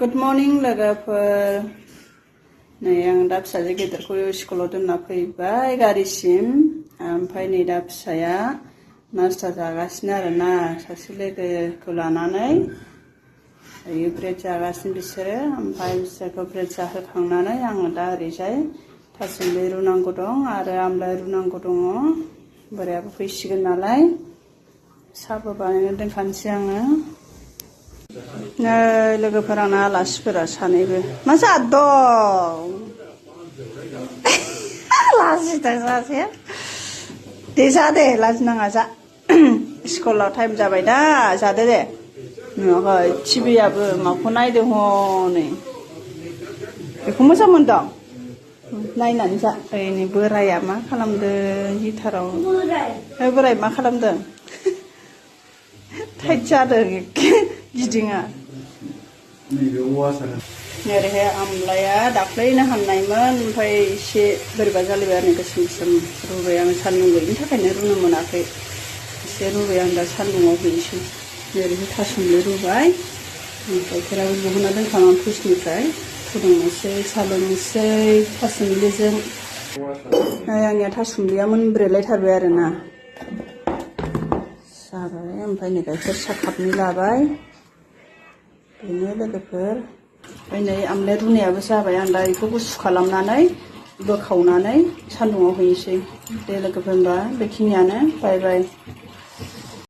Good morning लोगोफोर नै आं दा फिसाजो गेदेरखौ स्कुलाव दोनना फैबाय गारिसिम ओमफ्राय नै दा फिसाया नास्ता जागासिनो आरोना सासे लोगोखौ लानानै ब्रेड जागासिनो बिसोरो ओमफ्राय बिसोरखौ ब्रेड जाहोखांनानै आङो दा ओरैजाय थासुमलि रुनांगौ दं आरो आमलाइ रुनांगौ दङ बोरायाबो फैसिगोन नालाय साहाबो बानायना दोनखानोसै आङो नै लोगोफोर आंना आलासिफोरा सानैबो मा जादों लाजिदों सासे दे जा दे लाजिनाङा जा स्कुलाव टाइम जाबाय दा जादो दे नुवाखै टिभियाबो माखौ नायदों हनै बेखौ मोजां मोनदों नायनानै जा ओइ बोराया मा खालामदों हिटाराव बोराय मा खालामदों टाइट जादों गिदिङा ओरैहाय आमलाया दाख्लैनो हाननायमोन ओमफ्राय एसे बोरैबा जालायबाय आरो गोसोम गोसोम रुबाय आं सान्दुं गैयिनि थाखायनो रुनो मोनाखै एसे रुबाय आं दा सान्दुङाव हैनोसै ओरैहाय थासुमलि रुबाय गाइखेराबो बहनना दोनखानानै फ्रिजनिफ्राय फुदुंनोसै साहा लोंनोसै थासुमलिजों आंनिया थासुमलिया मोनब्रेलायथारबाय आरोना जाबाय ओमफ्राय नै गाइखेर साहा कापनै लाबाय बेनो लोगोफोर ओमफ्राय नै आमलाइ रुनायाबो जाबाय आं दा बेखौ गुसु खालामनानै बोखावनानै सान्दुङाव हैनोसै दे लोगोफोर होनबा बेखिनियानो बाय बाय